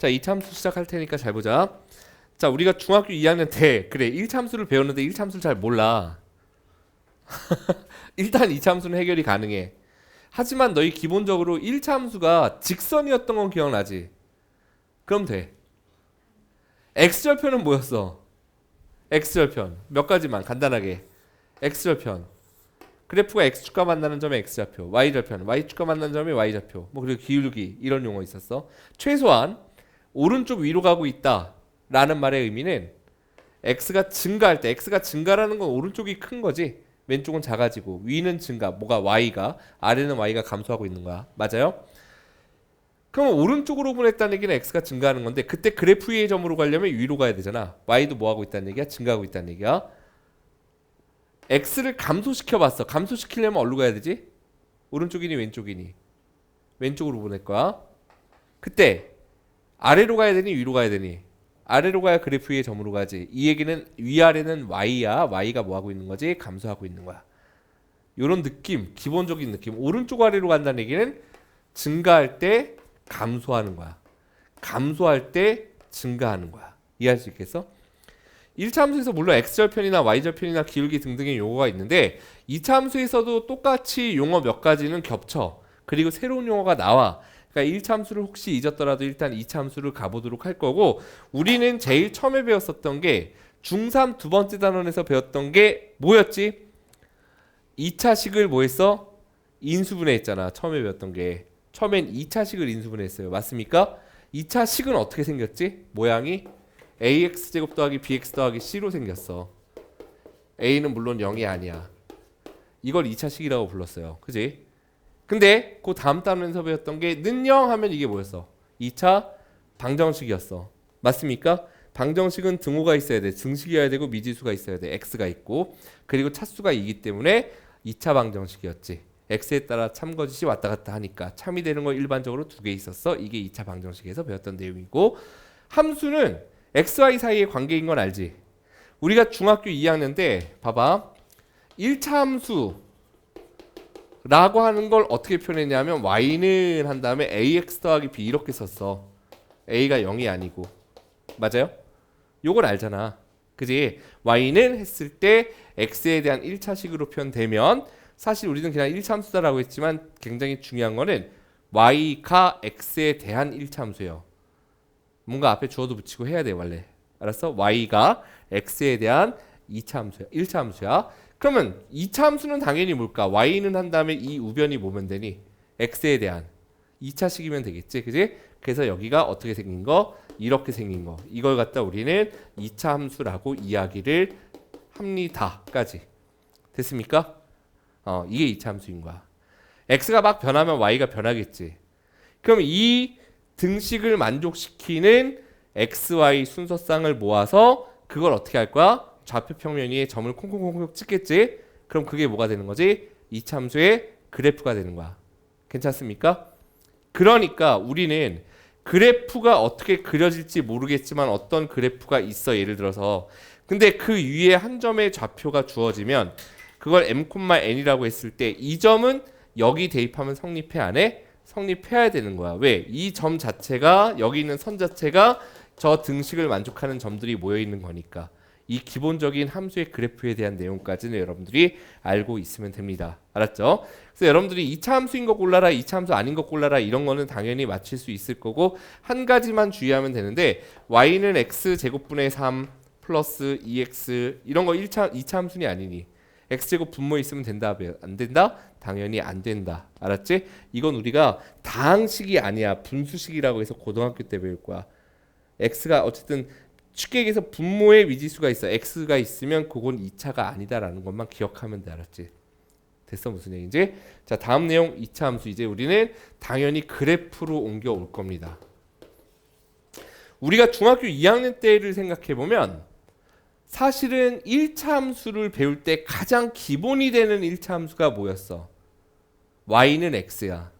자, 이차함수 시작할 테니까 잘 보자. 자, 우리가 중학교 2학년 때 그래 1차함수를 배웠는데 1차함수를 잘 몰라. 일단 2차함수는 해결이 가능해. 하지만 너희 기본적으로 1차함수가 직선이었던 건 기억나지? 그럼 돼. x절편은 뭐였어? x절편 몇 가지만 간단하게. x절편 그래프가 x축과 만나는 점의 x좌표, y절편 y축과 만나는 점의 y좌표, 뭐 그리고 기울기 이런 용어 있었어. 최소한 오른쪽 위로 가고 있다 라는 말의 의미는 x가 증가할 때, x가 증가라는 건 오른쪽이 큰 거지, 왼쪽은 작아지고 위는 증가, 뭐가 y가, 아래는 y가 감소하고 있는 거야. 맞아요? 그럼 오른쪽으로 보냈다는 얘기는 x가 증가하는 건데, 그때 그래프 위의 점으로 가려면 위로 가야 되잖아. y도 뭐 하고 있다는 얘기야? 증가하고 있다는 얘기야. x를 감소시켜 봤어. 감소시키려면 어디로 가야 되지? 오른쪽이니 왼쪽이니? 왼쪽으로 보낼 거야. 그때 아래로 가야 되니 위로 가야 되니? 아래로 가야 그래프 위의 점으로 가지. 이 얘기는 위아래는 y야. y가 뭐 하고 있는 거지? 감소하고 있는 거야. 요런 느낌, 기본적인 느낌. 오른쪽 아래로 간다는 얘기는 증가할 때 감소하는 거야. 감소할 때 증가하는 거야. 이해할 수 있겠어? 1차 함수에서 물론 x절편이나 y절편이나 기울기 등등의 용어가 있는데 2차 함수에서도 똑같이 용어 몇 가지는 겹쳐. 그리고 새로운 용어가 나와. 그러니까 1차 함수를 혹시 잊었더라도 일단 2차 함수를 가보도록 할 거고, 우리는 제일 처음에 배웠었던 게 중3 두 번째 단원에서 배웠던 게 뭐였지? 2차식을 뭐 했어? 인수분해했잖아. 처음에 배웠던 게. 처음엔 2차식을 인수분해했어요. 맞습니까? 2차식은 어떻게 생겼지? 모양이 ax제곱 더하기 bx 더하기 c로 생겼어. a는 물론 0이 아니야. 이걸 2차식이라고 불렀어요. 그지? 근데 그 다음 단원에서 배웠던 게 는영 하면 이게 뭐였어? 2차 방정식이었어. 맞습니까? 방정식은 등호가 있어야 돼. 등식이어야 되고 미지수가 있어야 돼. x가 있고. 그리고 차수가 2기 때문에 2차 방정식이었지. x에 따라 참거짓이 왔다 갔다 하니까 참이 되는 거 일반적으로 두 개 있었어. 이게 2차 방정식에서 배웠던 내용이고, 함수는 x, y 사이의 관계인 건 알지? 우리가 중학교 2학년 때 봐봐. 1차 함수라고 하는 걸 어떻게 표현했냐면 y는 한 다음에 ax 더하기 b 이렇게 썼어. a가 0이 아니고. 맞아요? 요걸 알잖아. 그지? y는 했을 때 x에 대한 1차식으로 표현되면, 사실 우리는 그냥 1차 함수다라고 했지만 굉장히 중요한 거는 y가 x에 대한 1차 함수예요. 뭔가 앞에 주어도 붙이고 해야 돼 원래. 알았어? y가 x에 대한 2차 함수야. 1차 함수야. 그러면 2차 함수는 당연히 뭘까? y는 한 다음에 이 우변이 뭐면 되니? x에 대한 2차식이면 되겠지. 그지? 그래서 여기가 어떻게 생긴 거? 이렇게 생긴 거. 이걸 갖다 우리는 2차 함수라고 이야기를 합니다까지. 됐습니까? 이게 2차 함수인 거야. x가 막 변하면 y가 변하겠지. 그럼 이 등식을 만족시키는 x, y 순서쌍을 모아서 그걸 어떻게 할 거야? 좌표 평면 위에 점을 콩콩콩콩 찍겠지? 그럼 그게 뭐가 되는 거지? 2차 함수의 그래프가 되는 거야. 괜찮습니까? 그러니까 우리는 그래프가 어떻게 그려질지 모르겠지만 어떤 그래프가 있어. 예를 들어서. 근데 그 위에 한 점의 좌표가 주어지면 그걸 m,n이라고 했을 때 이 점은 여기 대입하면 성립해 안 해? 성립해야 되는 거야. 왜? 이 점 자체가, 여기 있는 선 자체가 저 등식을 만족하는 점들이 모여 있는 거니까. 이 기본적인 함수의 그래프에 대한 내용까지는 여러분들이 알고 있으면 됩니다. 알았죠? 그래서 여러분들이 2차 함수인 거 골라라, 2차 함수 아닌 거 골라라 이런 거는 당연히 맞힐 수 있을 거고, 한 가지만 주의하면 되는데 y는 x 제곱분의 3 플러스 2x 이런 거 2차 함수니 아니니? x제곱 분모 있으면 된다? 안 된다? 당연히 안 된다. 알았지? 이건 우리가 다항식이 아니야. 분수식이라고 해서 고등학교 때 배울 거야. x가 어쨌든 쉽게 얘기해서 분모의 미지수가 있어. x가 있으면 그건 2차가 아니다라는 것만 기억하면 돼. 알았지? 됐어? 무슨 얘기인지? 자, 다음 내용 2차 함수. 이제 우리는 당연히 그래프로 옮겨올 겁니다. 우리가 중학교 2학년 때를 생각해보면 사실은 1차 함수를 배울 때 가장 기본이 되는 1차 함수가 뭐였어? y는 x야.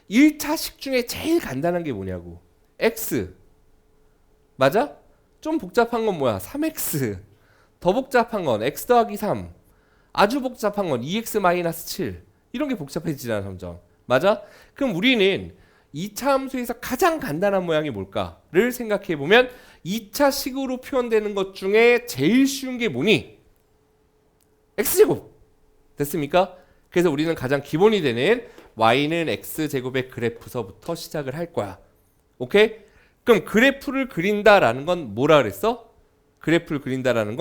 1차식 중에 제일 간단한 게 뭐냐고. x. 맞아? 좀 복잡한 건 뭐야? 3x. 더 복잡한 건 x 더하기 3. 아주 복잡한 건 2x 마이너스 7. 이런 게 복잡해지잖아 점점. 맞아? 그럼 우리는 2차 함수에서 가장 간단한 모양이 뭘까를 생각해 보면 2차 식으로 표현되는 것 중에 제일 쉬운 게 뭐니? x제곱. 됐습니까? 그래서 우리는 가장 기본이 되는 y는 x제곱의 그래프서부터 시작을 할 거야. 오케이? 그럼 그래프를 그린다라는 건 뭐라 그랬어? 그래프를 그린다는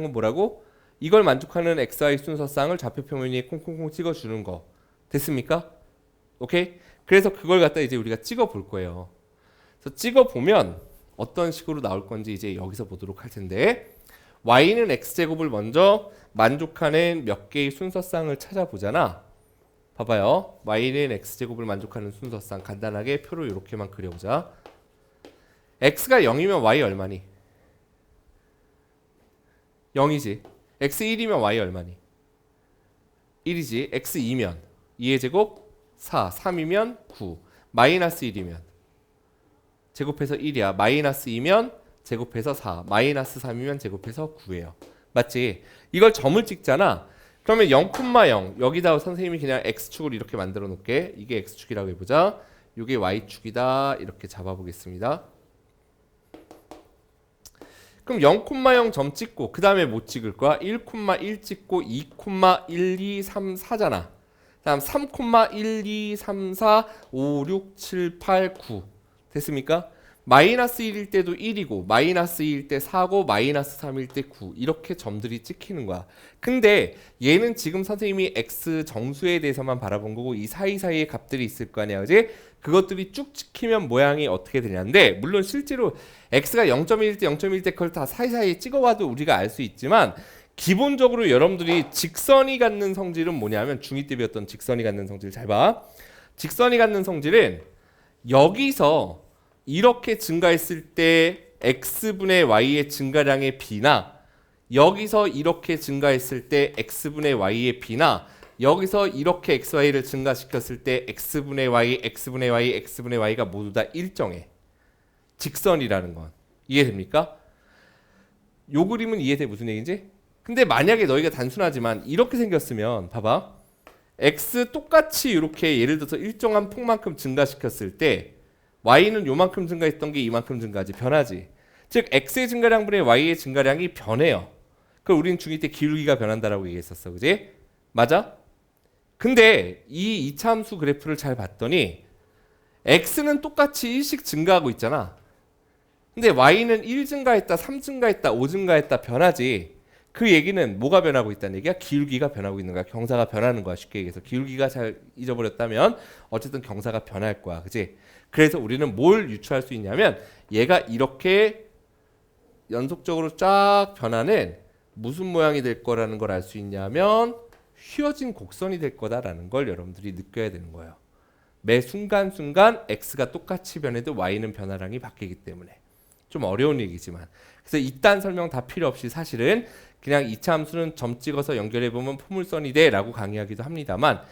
건 뭐라고? 이걸 만족하는 xy 순서쌍을 좌표 평면 위에 콩콩콩 찍어주는 거. 됐습니까? 오케이? 그래서 그걸 갖다 이제 우리가 찍어 볼 거예요. 그래서 찍어 보면 어떤 식으로 나올 건지 이제 여기서 보도록 할 텐데, y는 x제곱을 먼저 만족하는 몇 개의 순서쌍을 찾아보잖아. 봐봐요. y는 x제곱을 만족하는 순서쌍 간단하게 표로 이렇게만 그려보자. x가 0이면 y 얼마니? 0이지. x 1이면 y 얼마니? 1이지. x 2면 2의 제곱 4, 3이면 9, 마이너스 1이면 제곱해서 1이야. 마이너스 2면 제곱해서 4, 마이너스 3이면 제곱해서 9예요. 맞지? 이걸 점을 찍잖아. 그러면 0,0 여기다 선생님이 그냥 x축을 이렇게 만들어 놓을게. 이게 x축이라고 해보자. 이게 y축이다. 이렇게 잡아보겠습니다. 그럼 0,0 점 찍고 그 다음에 뭐 찍을 거야? 1,1 찍고 2,1, 2, 3, 4잖아. 다음 3,1, 2, 3, 4, 5, 6, 7, 8, 9 됐습니까? 마이너스 1일 때도 1이고 마이너스 2일 때 4고 마이너스 3일 때 9 이렇게 점들이 찍히는 거야. 근데 얘는 지금 선생님이 x 정수에 대해서만 바라본 거고 이 사이사이에 값들이 있을 거 아니야. 그지? 그것들이 쭉 찍히면 모양이 어떻게 되냐인데, 물론 실제로 x가 0.1일 때 0.1일 때 그걸 다 사이사이에 찍어봐도 우리가 알 수 있지만, 기본적으로 여러분들이 직선이 갖는 성질은 뭐냐면, 중2 때 배웠던 직선이 갖는 성질 잘 봐. 직선이 갖는 성질은 여기서 이렇게 증가했을 때 x분의 y의 증가량의 b나, 여기서 이렇게 증가했을 때 x분의 y의 b나, 여기서 이렇게 xy를 증가시켰을 때 x분의 y, x분의 y, x분의 y가 모두 다 일정해. 직선이라는 건. 이해됩니까? 요 그림은 이해돼? 무슨 얘기인지? 근데 만약에 너희가 단순하지만 이렇게 생겼으면 봐봐. x 똑같이 이렇게 예를 들어서 일정한 폭만큼 증가시켰을 때 y는 요만큼 증가했던 게 이만큼 증가하지. 변하지. 즉 x의 증가량분의 y의 증가량이 변해요. 그걸 우리는 중2 때 기울기가 변한다라고 얘기했었어. 그지? 맞아? 근데 이 2차 함수 그래프를 잘 봤더니 x는 똑같이 1씩 증가하고 있잖아. 근데 y는 1 증가했다, 3 증가했다, 5 증가했다 변하지. 그 얘기는 뭐가 변하고 있다는 얘기야? 기울기가 변하고 있는 거야. 경사가 변하는 거야. 쉽게 얘기해서. 기울기가 잘 잊어버렸다면 어쨌든 경사가 변할 거야. 그치? 그래서 우리는 뭘 유추할 수 있냐면, 얘가 이렇게 연속적으로 쫙 변하는 무슨 모양이 될 거라는 걸 알 수 있냐면, 휘어진 곡선이 될 거다라는 걸 여러분들이 느껴야 되는 거예요. 매 순간순간 x가 똑같이 변해도 y는 변화량이 바뀌기 때문에. 좀 어려운 얘기지만. 그래서 이딴 설명 다 필요 없이 사실은 그냥 2차 함수는 점 찍어서 연결해보면 포물선이 돼 라고 강의하기도 합니다만,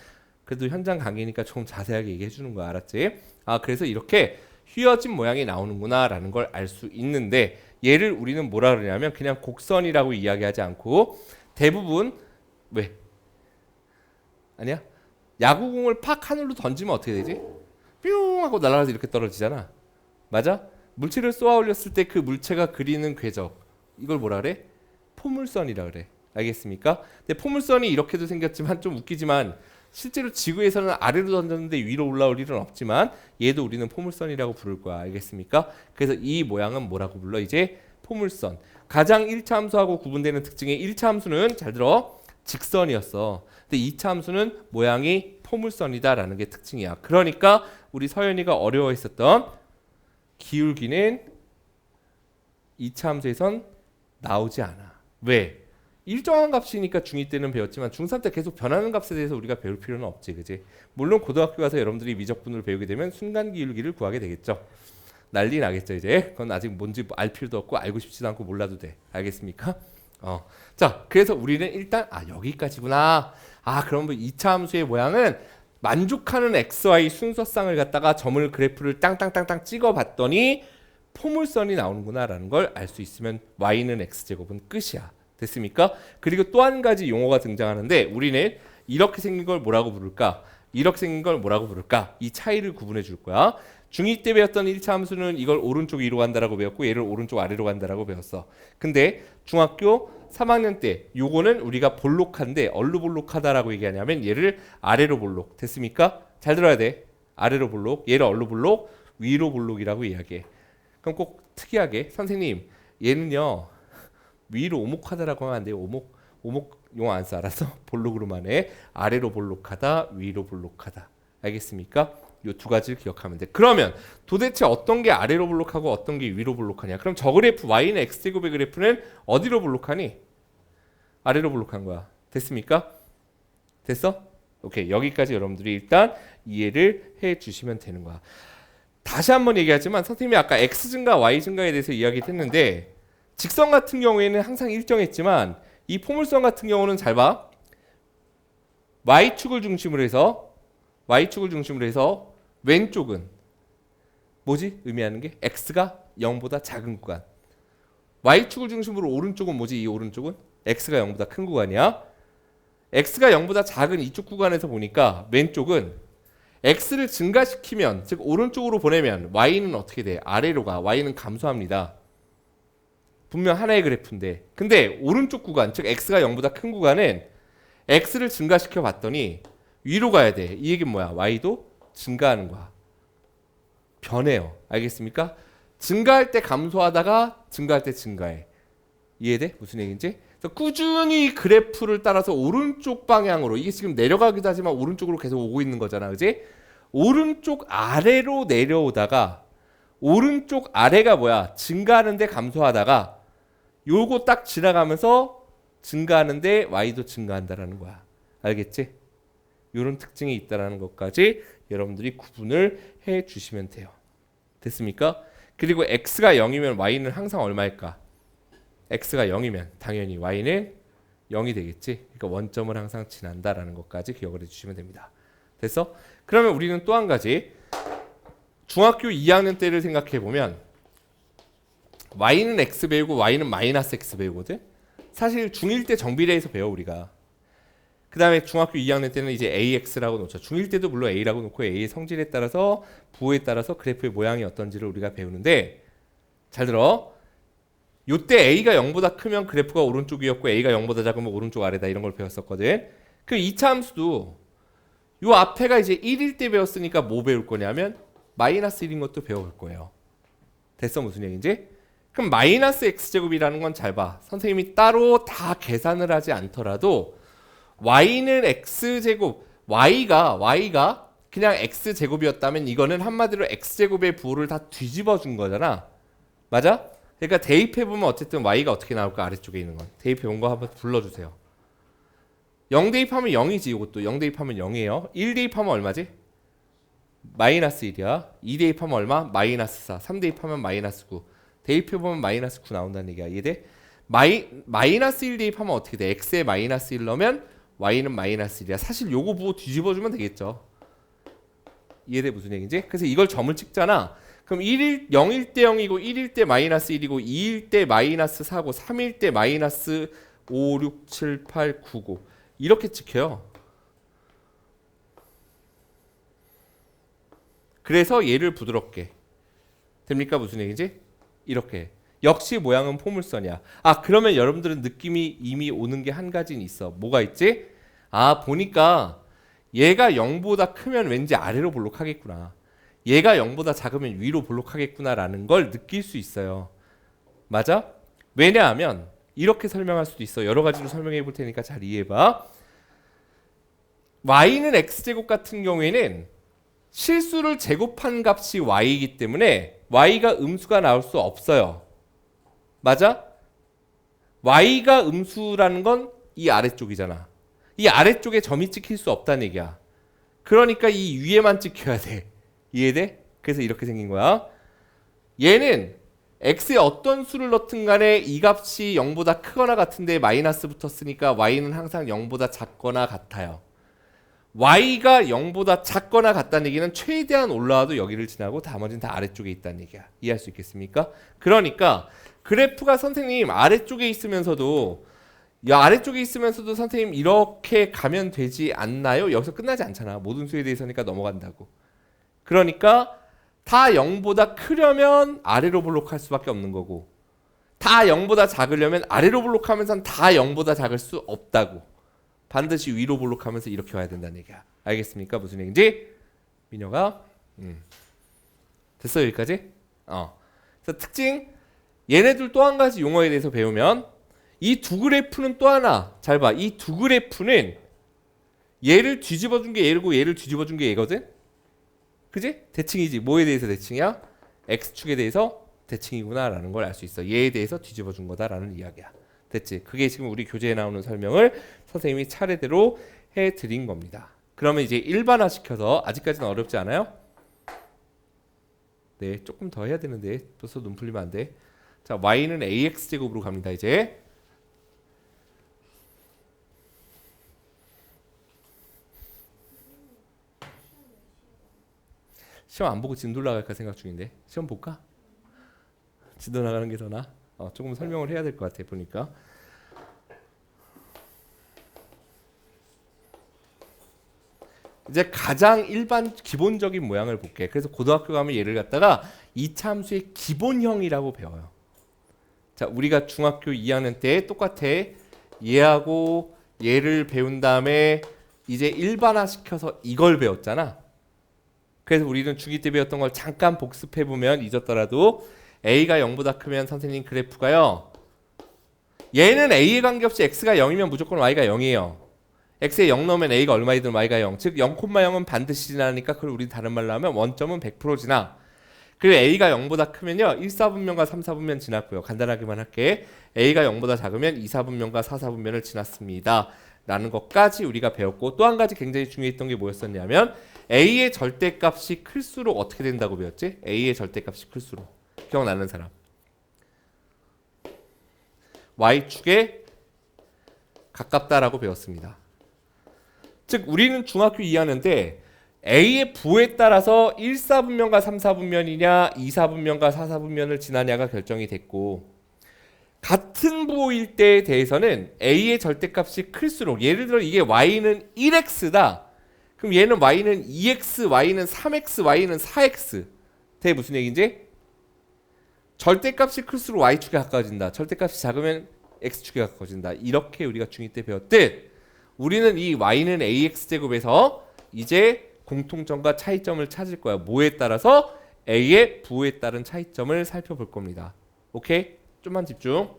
그래도 현장 강의니까 조금 자세하게 얘기해 주는 거 알았지? 그래서 이렇게 휘어진 모양이 나오는구나 라는 걸 알 수 있는데, 얘를 우리는 뭐라 그러냐면 그냥 곡선이라고 이야기하지 않고 대부분 왜? 아니야? 야구공을 팍 하늘로 던지면 어떻게 되지? 뿅 하고 날아가서 이렇게 떨어지잖아. 맞아? 물체를 쏘아 올렸을 때 그 물체가 그리는 궤적, 이걸 뭐라 그래? 포물선이라 그래. 알겠습니까? 근데 포물선이 이렇게도 생겼지만 좀 웃기지만 실제로 지구에서는 아래로 던졌는데 위로 올라올 일은 없지만 얘도 우리는 포물선이라고 부를 거야. 알겠습니까? 그래서 이 모양은 뭐라고 불러? 이제 포물선. 가장 1차 함수하고 구분되는 특징의 1차 함수는 잘 들어. 직선이었어. 근데 2차 함수는 모양이 포물선이다라는 게 특징이야. 그러니까 우리 서연이가 어려워했었던 기울기는 2차 함수에선 나오지 않아. 왜? 일정한 값이니까 중2 때는 배웠지만 중3 때 계속 변하는 값에 대해서 우리가 배울 필요는 없지. 그지? 물론 고등학교 가서 여러분들이 미적분을 배우게 되면 순간 기울기를 구하게 되겠죠. 난리 나겠죠 이제. 그건 아직 뭔지 알 필요도 없고 알고 싶지도 않고 몰라도 돼. 알겠습니까? 자, 그래서 우리는 일단 여기까지구나. 그럼 2차 함수의 모양은 만족하는 xy 순서쌍을 갖다가 점을 그래프를 땅땅땅땅 찍어봤더니 포물선이 나오는구나 라는 걸 알 수 있으면 y는 x제곱은 끝이야. 됐습니까? 그리고 또 한 가지 용어가 등장하는데, 우리는 이렇게 생긴 걸 뭐라고 부를까? 이렇게 생긴 걸 뭐라고 부를까? 이 차이를 구분해 줄 거야. 중2 때 배웠던 1차 함수는 이걸 오른쪽 위로 간다라고 배웠고 얘를 오른쪽 아래로 간다라고 배웠어. 근데 중학교 3학년 때 요거는 우리가 볼록한데 얼로 볼록하다라고 얘기하냐면 얘를 아래로 볼록. 됐습니까? 잘 들어야 돼. 아래로 볼록, 얘를 얼로 볼록, 위로 볼록이라고 이야기해. 그럼 꼭 특이하게 선생님 얘는요 위로 오목하다라고 하면 안 돼요. 오목 용어 안 써. 알았어? 볼록으로만 해. 아래로 볼록하다, 위로 볼록하다. 알겠습니까? 요 두 가지를 기억하면 돼. 그러면 도대체 어떤 게 아래로 볼록하고 어떤 게 위로 볼록하냐? 그럼 저 그래프 y는 x제곱의 그래프는 어디로 볼록하니? 아래로 볼록한 거야. 됐습니까? 됐어? 오케이. 여기까지 여러분들이 일단 이해를 해 주시면 되는 거야. 다시 한번 얘기하지만 선생님이 아까 x 증가, y 증가에 대해서 이야기했는데 직선 같은 경우에는 항상 일정했지만 이 포물선 같은 경우는 잘 봐. y축을 중심으로 해서 왼쪽은 뭐지? 의미하는 게 x가 0보다 작은 구간. y축을 중심으로 오른쪽은 뭐지? 이 오른쪽은 x가 0보다 큰 구간이야. x가 0보다 작은 이쪽 구간에서 보니까 왼쪽은 x를 증가시키면 즉 오른쪽으로 보내면 y는 어떻게 돼? 아래로 가. y는 감소합니다. 분명 하나의 그래프인데 근데 오른쪽 구간 즉 x가 0보다 큰 구간은 x를 증가시켜 봤더니 위로 가야 돼. 이 얘기는 뭐야? y도 증가하는 거야. 변해요. 알겠습니까? 증가할 때 감소하다가 증가할 때 증가해. 이해돼? 무슨 얘기인지? 그래서 꾸준히 그래프를 따라서 오른쪽 방향으로 이게 지금 내려가기도 하지만 오른쪽으로 계속 오고 있는 거잖아. 그지? 오른쪽 아래로 내려오다가 오른쪽 아래가 뭐야? 증가하는데 감소하다가 요거 딱 지나가면서 증가하는데 y도 증가한다라는 거야. 알겠지? 요런 특징이 있다라는 것까지 여러분들이 구분을 해 주시면 돼요. 됐습니까? 그리고 x가 0이면 y는 항상 얼마일까? x가 0이면 당연히 y는 0이 되겠지. 그러니까 원점을 항상 지난다라는 것까지 기억을 해주시면 됩니다. 됐어? 그러면 우리는 또 한 가지 중학교 2학년 때를 생각해 보면 y는 x 배우고 y는 마이너스 x 배우거든. 사실 중1 때 정비례에서 배워 우리가. 그 다음에 중학교 2학년 때는 이제 AX라고 놓죠. 중1 때도 물론 A라고 놓고 A의 성질에 따라서 부호에 따라서 그래프의 모양이 어떤지를 우리가 배우는데 잘 들어. 요때 A가 0보다 크면 그래프가 오른쪽이었고 A가 0보다 작으면 오른쪽 아래다 이런 걸 배웠었거든. 그 2차 함수도 요 앞에가 이제 1일 때 배웠으니까 뭐 배울 거냐면 마이너스 1인 것도 배워볼 거예요. 됐어? 무슨 얘기인지? 그럼 마이너스 x제곱이라는 건 잘 봐. 선생님이 따로 다 계산을 하지 않더라도 y는 x제곱, y가 그냥 x제곱이었다면 이거는 한마디로 x제곱의 부호를 다 뒤집어 준 거잖아. 맞아? 그러니까 대입해보면 어쨌든 y가 어떻게 나올까? 아래쪽에 있는 건. 대입해본 거 한번 불러주세요. 0 대입하면 0이지. 이것도 0 대입하면 0이에요. 1 대입하면 얼마지? 마이너스 1이야. 2 대입하면 얼마? 마이너스 4. 3 대입하면 마이너스 9. 대입해보면 마이너스 9 나온다는 얘기야. 이해돼? 마이너스 1 대입하면 어떻게 돼? x에 마이너스 1 넣으면 y는 마이너스 1이야. 사실 요거 보고 뒤집어주면 되겠죠. 이해돼? 무슨 얘기인지? 그래서 이걸 점을 찍잖아. 그럼 0일 때 0이고 1일 때 마이너스 1이고 2일 때 마이너스 4고 3일 때 마이너스 5, 6, 7, 8, 9, 9 이렇게 찍혀요. 그래서 얘를 부드럽게 됩니까? 무슨 얘기인지? 이렇게 역시 모양은 포물선이야. 아 그러면 여러분들은 느낌이 이미 오는 게 한 가지는 있어. 뭐가 있지? 아 보니까 얘가 0보다 크면 왠지 아래로 볼록하겠구나. 얘가 0보다 작으면 위로 볼록하겠구나라는 걸 느낄 수 있어요. 맞아? 왜냐하면 이렇게 설명할 수도 있어. 여러 가지로 설명해 볼 테니까 잘 이해해봐. y는 x제곱 같은 경우에는 실수를 제곱한 값이 y이기 때문에 y가 음수가 나올 수 없어요. 맞아? y가 음수라는 건 이 아래쪽이잖아. 이 아래쪽에 점이 찍힐 수 없다는 얘기야. 그러니까 이 위에만 찍혀야 돼. 이해돼? 그래서 이렇게 생긴 거야. 얘는 x에 어떤 수를 넣든 간에 이 값이 0보다 크거나 같은데 마이너스 붙었으니까 y는 항상 0보다 작거나 같아요. y가 0보다 작거나 같다는 얘기는 최대한 올라와도 여기를 지나고 나머지는 다 아래쪽에 있다는 얘기야. 이해할 수 있겠습니까? 그러니까 그래프가 선생님 아래쪽에 있으면서도 이 아래쪽에 있으면서도 선생님 이렇게 가면 되지 않나요? 여기서 끝나지 않잖아. 모든 수에 대해서니까 넘어간다고. 그러니까 다 0보다 크려면 아래로 블록할 수밖에 없는 거고, 다 0보다 작으려면 아래로 블록하면서는 다 0보다 작을 수 없다고. 반드시 위로 블록하면서 이렇게 와야 된다는 얘기야. 알겠습니까? 무슨 얘기인지? 민혁아? 됐어 여기까지? 그래서 특징, 얘네들 또 한 가지 용어에 대해서 배우면, 이 두 그래프는 또 하나, 잘 봐. 이 두 그래프는 얘를 뒤집어 준 게 얘고 얘를 뒤집어 준 게 얘거든? 그지? 대칭이지. 뭐에 대해서 대칭이야? X축에 대해서 대칭이구나 라는 걸 알 수 있어. 얘에 대해서 뒤집어 준 거다라는 이야기야. 됐지? 그게 지금 우리 교재에 나오는 설명을 선생님이 차례대로 해드린 겁니다. 그러면 이제 일반화시켜서, 아직까지는 어렵지 않아요? 네, 조금 더 해야 되는데 벌써 눈 풀리면 안 돼. 자, y는 ax제곱으로 갑니다. 이제 시험 안 보고 진도 나갈까 생각 중인데, 시험 볼까? 진도 나가는 게 더 나아? 조금 설명을 해야 될 것 같아 보니까. 이제 가장 일반 기본적인 모양을 볼게. 그래서 고등학교 가면 얘를 갖다가 이차함수의 기본형이라고 배워요. 자, 우리가 중학교 2학년 때 똑같아. 얘하고 얘를 배운 다음에 이제 일반화시켜서 이걸 배웠잖아. 그래서 우리는 중2 때 배웠던 걸 잠깐 복습해보면, 잊었더라도 A가 0보다 크면 선생님 그래프가요, 얘는 A에 관계없이 X가 0이면 무조건 Y가 0이에요. X에 0 넣으면 A가 얼마이든 Y가 0. 즉 0,0은 반드시 지나니까, 그걸 우리 다른 말로 하면 원점은 100% 지나. 그리고 A가 0보다 크면요, 1, 4분면과 3, 4분면 지났고요. 간단하게만 할게. A가 0보다 작으면 2, 4분면과 4, 4분면을 지났습니다 라는 것까지 우리가 배웠고, 또 한 가지 굉장히 중요했던 게 뭐였었냐면, A의 절대값이 클수록 어떻게 된다고 배웠지? A의 절대값이 클수록. 기억나는 사람? Y축에 가깝다라고 배웠습니다. 즉 우리는 중학교 2학년 때 A의 부에 따라서 1, 4분면과 3, 4분면이냐 2, 4분면과 4, 4분면을 지나냐가 결정이 됐고, 같은 부호일 때에 대해서는 A의 절대값이 클수록, 예를 들어 이게 Y는 1X다. 그럼 얘는 Y는 2X, Y는 3X, Y는 4X. 대 무슨 얘기인지? 절대값이 클수록 Y축에 가까워진다. 절대값이 작으면 X축에 가까워진다. 이렇게 우리가 중2 때 배웠듯, 우리는 이 Y는 AX제곱에서 이제 공통점과 차이점을 찾을 거야. 뭐에 따라서? A의 부호에 따른 차이점을 살펴볼 겁니다. 오케이? 좀만 집중.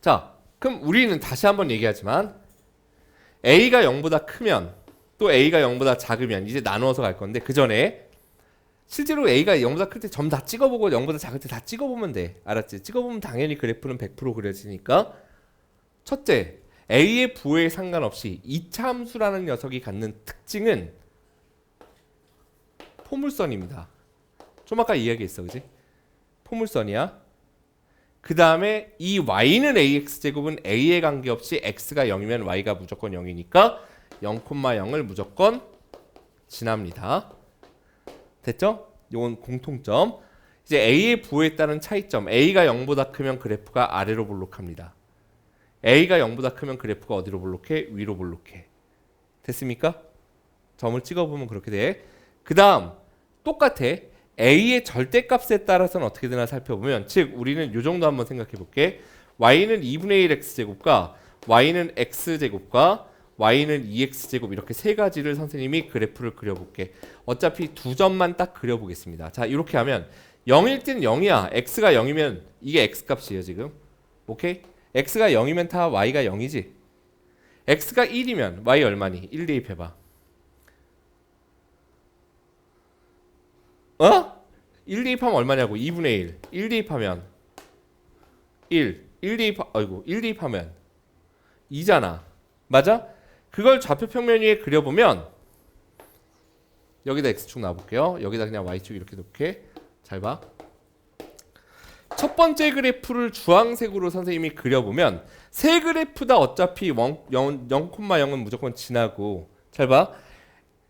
자, 그럼 우리는 다시 한번 얘기하지만, A가 0보다 크면 또 A가 0보다 작으면 이제 나누어서 갈 건데, 그 전에 실제로 A가 0보다 클 때 점 다 찍어보고 0보다 작을 때 다 찍어보면 돼. 알았지? 찍어보면 당연히 그래프는 100% 그려지니까. 첫째, A의 부호에 상관없이 이차함수라는 녀석이 갖는 특징은 포물선입니다. 좀 아까 이야기했어, 그지? 포물선이야. 그 다음에 이 Y는 AX제곱은 A에 관계없이 X가 0이면 Y가 무조건 0이니까 0,0을 무조건 지납니다. 됐죠? 이건 공통점. 이제 A의 부호에 따른 차이점. A가 0보다 크면 그래프가 아래로 볼록합니다. A가 0보다 크면 그래프가 어디로 볼록해? 위로 볼록해. 됐습니까? 점을 찍어보면 그렇게 돼. 그 다음 똑같아. A의 절대값에 따라서는 어떻게 되나 살펴보면, 즉 우리는 이 정도 한번 생각해 볼게. Y는 2분의 1 X제곱과 Y는 X제곱과 Y는 2X제곱, 이렇게 세 가지를 선생님이 그래프를 그려볼게. 어차피 두 점만 딱 그려보겠습니다. 자, 이렇게 하면 0일 때는 0이야. X가 0이면 이게 X값이에요 지금. 오케이? X가 0이면 다 Y가 0이지. X가 1이면 Y 얼마니? 1 대입해봐. 1 대입하면 얼마냐고? 2분의 1. 1 대입하면 1. 1 대입하면 2잖아. 맞아? 그걸 좌표평면 위에 그려보면, 여기다 X축 놔볼게요. 여기다 그냥 Y축 이렇게 놓게. 잘 봐. 첫 번째 그래프를 주황색으로 선생님이 그려보면 세 그래프 다 어차피 0,0은 무조건 지나고, 잘 봐.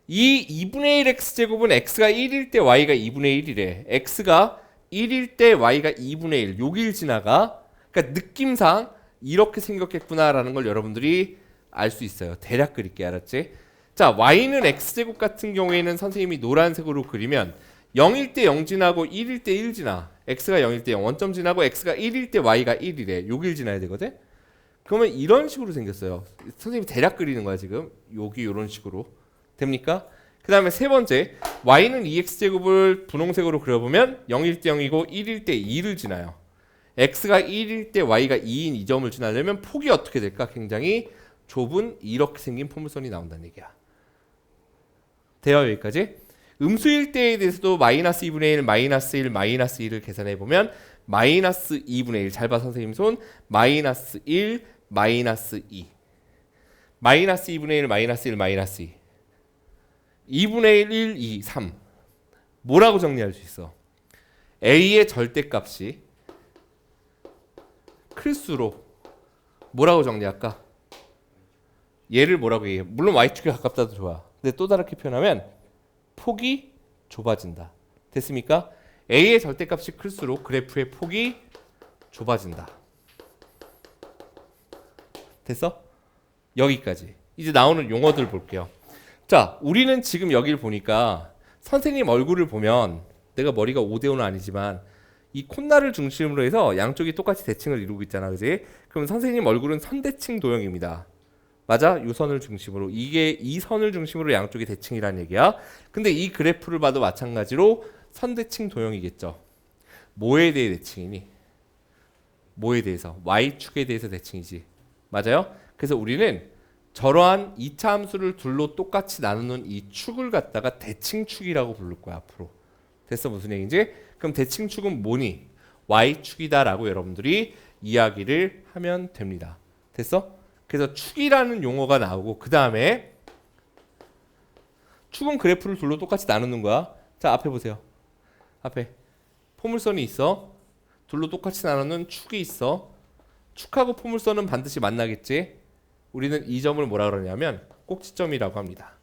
이 2분의 1 X제곱은 X가 1일 때 Y가 2분의 1이래. X가 1일 때 Y가 2분의 1. 여길 지나가. 그러니까 느낌상 이렇게 생겼겠구나라는 걸 여러분들이 알 수 있어요. 대략 그릴게, 알았지? 자, y는 x제곱 같은 경우에는 선생님이 노란색으로 그리면 0일 때 0 지나고 1일 때 1 지나. x가 0일 때 0 원점 지나고 x가 1일 때 y가 1이래. 요길 지나야 되거든? 그러면 이런 식으로 생겼어요. 선생님이 대략 그리는 거야 지금. 여기 이런 식으로. 됩니까? 그 다음에 세 번째, y는 2x제곱을 분홍색으로 그려보면 0일 때 0이고 1일 때 2를 지나요. x가 1일 때 y가 2인 이 점을 지나려면 폭이 어떻게 될까? 굉장히 좁은 이렇게 생긴 포물선이 나온다는 얘기야. 돼요 여기까지? 음수일 때에 대해서도 마이너스 2분의 1, 마이너스 1, 마이너스 1을 계산해보면 마이너스 2분의 1, 잘 봐 선생님 손, 마이너스 1, 마이너스 2 마이너스 2분의 1, 마이너스 1, 마이너스 2 2분의 1, 2, 3 뭐라고 정리할 수 있어? a의 절대값이 클수록 뭐라고 정리할까? 얘를 뭐라고 얘기해? 물론 y축에 가깝다도 좋아. 근데 또 다르게 표현하면 폭이 좁아진다. 됐습니까? a의 절대값이 클수록 그래프의 폭이 좁아진다. 됐어? 여기까지. 이제 나오는 용어들 볼게요. 자, 우리는 지금 여기를 보니까 선생님 얼굴을 보면 내가 머리가 5대5는 아니지만 이 콧날을 중심으로 해서 양쪽이 똑같이 대칭을 이루고 있잖아. 그지? 그럼 선생님 얼굴은 선대칭 도형입니다. 맞아? 이 선을 중심으로. 이게 이 선을 중심으로 양쪽이 대칭이라는 얘기야. 근데 이 그래프를 봐도 마찬가지로 선대칭 도형이겠죠. 뭐에 대해 대칭이니? 뭐에 대해서? y축에 대해서 대칭이지. 맞아요? 그래서 우리는 저러한 2차 함수를 둘로 똑같이 나누는 이 축을 갖다가 대칭축이라고 부를 거야 앞으로. 됐어? 무슨 얘기인지? 그럼 대칭축은 뭐니? y축이다라고 여러분들이 이야기를 하면 됩니다. 됐어? 그래서 축이라는 용어가 나오고 그 다음에 축은 그래프를 둘로 똑같이 나누는 거야. 자 앞에 보세요. 앞에 포물선이 있어. 둘로 똑같이 나누는 축이 있어. 축하고 포물선은 반드시 만나겠지. 우리는 이 점을 뭐라 그러냐면 꼭지점이라고 합니다.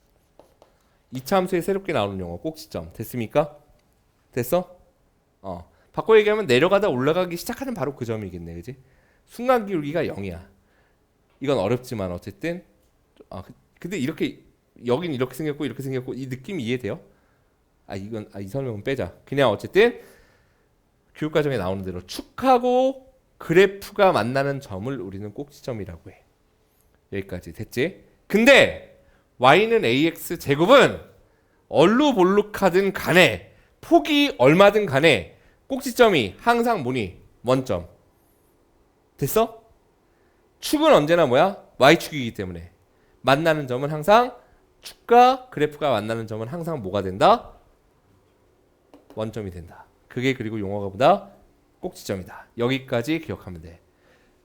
2차 함수에 새롭게 나오는 용어 꼭지점. 됐습니까? 됐어? 바꿔 얘기하면 내려가다 올라가기 시작하는 바로 그 점이겠네. 그지? 순간 기울기가 0이야. 이건 어렵지만 어쨌든 근데 이렇게 여긴 이렇게 생겼고 이렇게 생겼고 이 느낌 이해돼요? 이 설명은 빼자. 그냥 어쨌든 교육과정에 나오는 대로 축하고 그래프가 만나는 점을 우리는 꼭지점이라고 해. 여기까지 됐지? 근데 y는 ax 제곱은 얼루볼룩하든 간에 폭이 얼마든 간에 꼭지점이 항상 뭐니? 원점. 됐어? 축은 언제나 뭐야? y축이기 때문에 만나는 점은 항상 축과 그래프가 만나는 점은 항상 뭐가 된다? 원점이 된다. 그게 그리고 용어가 보다 꼭지점이다. 여기까지 기억하면 돼.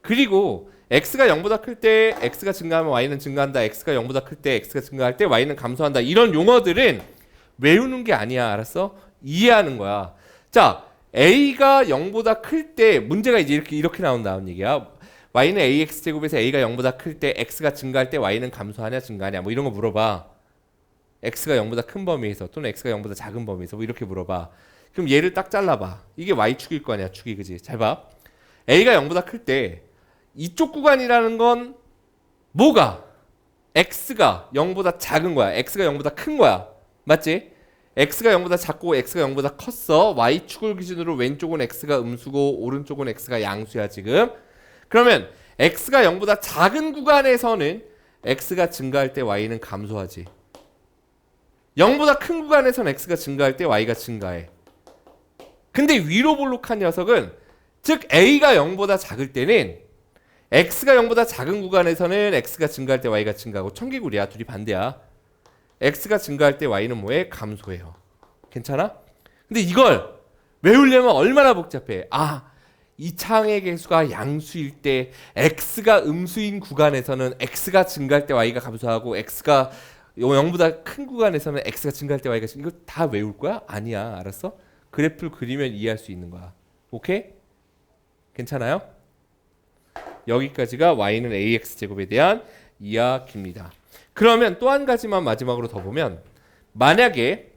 그리고 x가 0보다 클 때 x가 증가하면 y는 증가한다. x가 0보다 클 때 x가 증가할 때 y는 감소한다. 이런 용어들은 외우는 게 아니야. 알았어? 이해하는 거야. 자, a가 0보다 클 때 문제가 이제 이렇게 나온다는 얘기야. y는 ax 제곱에서 a가 0보다 클 때 x가 증가할 때 y는 감소하냐 증가하냐 뭐 이런 거 물어봐. x가 0보다 큰 범위에서 또는 x가 0보다 작은 범위에서 뭐 이렇게 물어봐. 그럼 얘를 딱 잘라봐. 이게 y축일 거 아니야. 축이. 그지? 잘 봐. a가 0보다 클 때 이쪽 구간이라는 건 뭐가? x가 0보다 작은 거야. x가 0보다 큰 거야. 맞지? x가 0보다 작고 x가 0보다 컸어. y축을 기준으로 왼쪽은 x가 음수고 오른쪽은 x가 양수야 지금. 그러면 x가 0보다 작은 구간에서는 x가 증가할 때 y는 감소하지. 0보다 큰 구간에서는 x가 증가할 때 y가 증가해. 근데 위로 볼록한 녀석은 즉 a가 0보다 작을 때는 x가 0보다 작은 구간에서는 x가 증가할 때 y가 증가하고 청개구리야. 둘이 반대야. x가 증가할 때 y는 뭐해? 감소해요. 괜찮아? 근데 이걸 외우려면 얼마나 복잡해. 이 창의 개수가 양수일 때 x가 음수인 구간에서는 x가 증가할 때 y가 감소하고 x가 0보다 큰 구간에서는 x가 증가할 때 y가 이거 다 외울 거야? 아니야. 알았어? 그래프를 그리면 이해할 수 있는 거야. 오케이? 괜찮아요? 여기까지가 y는 ax 제곱에 대한 이야기입니다. 그러면 또 한 가지만 마지막으로 더 보면 만약에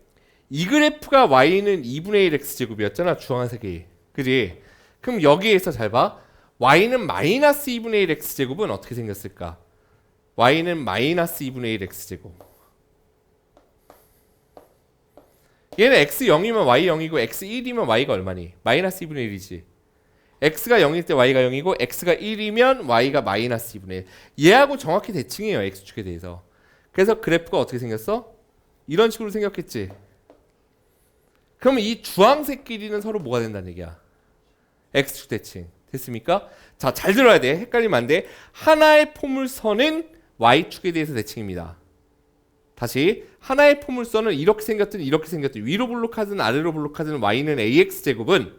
이 그래프가 y는 2분의 1 x 제곱이었잖아. 주황색이. 그지? 그럼 여기에서 잘 봐. y는 마이너스 2분의 1 x제곱은 어떻게 생겼을까? y는 마이너스 2분의 1 x제곱. 얘는 x 0이면 y 0이고 x 1이면 y가 얼마니? 마이너스 2분의 1이지. x가 0일 때 y가 0이고 x가 1이면 y가 마이너스 2분의 1. 얘하고 정확히 대칭이에요. x축에 대해서. 그래서 그래프가 어떻게 생겼어? 이런 식으로 생겼겠지. 그러면 이 주황색 길이는 서로 뭐가 된다는 얘기야? x축 대칭. 됐습니까? 자, 잘 들어야 돼. 헷갈리면 안 돼. 하나의 포물선은 y축에 대해서 대칭입니다. 다시 하나의 포물선은 이렇게 생겼든 이렇게 생겼든 위로 볼록하든 아래로 볼록하든 y는 ax제곱은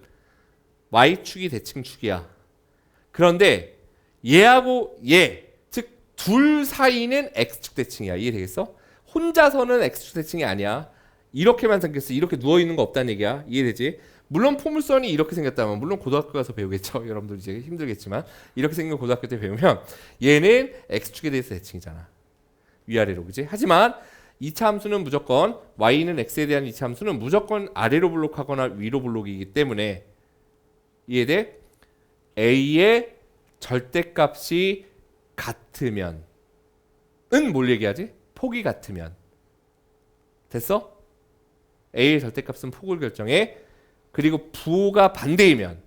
y축이 대칭축이야. 그런데 얘하고 얘, 즉 둘 사이는 x축 대칭이야. 이해되겠어? 혼자서는 x축 대칭이 아니야. 이렇게만 생겼어. 이렇게 누워있는 거 없다는 얘기야. 이해되지? 물론 포물선이 이렇게 생겼다면 물론 고등학교 가서 배우겠죠. 여러분들 이제 힘들겠지만 이렇게 생긴 고등학교 때 배우면 얘는 x축에 대해서 대칭이잖아. 위아래로, 그지? 하지만 2차 함수는 무조건 y는 x에 대한 2차 함수는 무조건 아래로 볼록하거나 위로 볼록이기 때문에 이해돼? a의 절대값이 같으면 은 뭘 얘기하지? 폭이 같으면. 됐어? a의 절대값은 폭을 결정해. 그리고 부호가 반대이면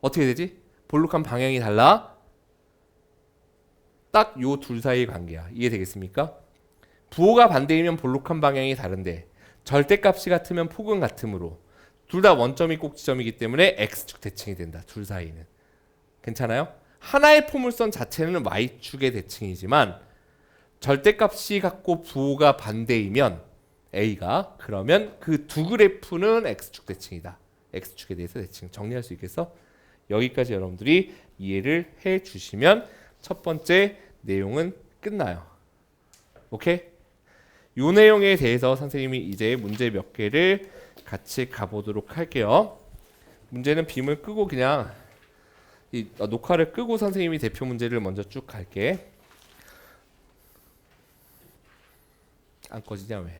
어떻게 되지? 볼록한 방향이 달라. 딱 요 둘 사이의 관계야. 이해되겠습니까? 부호가 반대이면 볼록한 방향이 다른데 절대값이 같으면 폭은 같으므로 둘 다 원점이 꼭 지점이기 때문에 x축 대칭이 된다. 둘 사이는. 괜찮아요? 하나의 포물선 자체는 y축의 대칭이지만 절대값이 같고 부호가 반대이면 a가 그러면 그 두 그래프는 x축 대칭이다. x축에 대해서 대칭 정리할 수 있겠어? 여기까지 여러분들이 이해를 해 주시면 첫 번째 내용은 끝나요. 오케이? 이 내용에 대해서 선생님이 이제 문제 몇 개를 같이 가보도록 할게요. 문제는 빔을 끄고 그냥 녹화를 끄고 선생님이 대표 문제를 먼저 쭉 갈게. 안 꺼지냐 왜?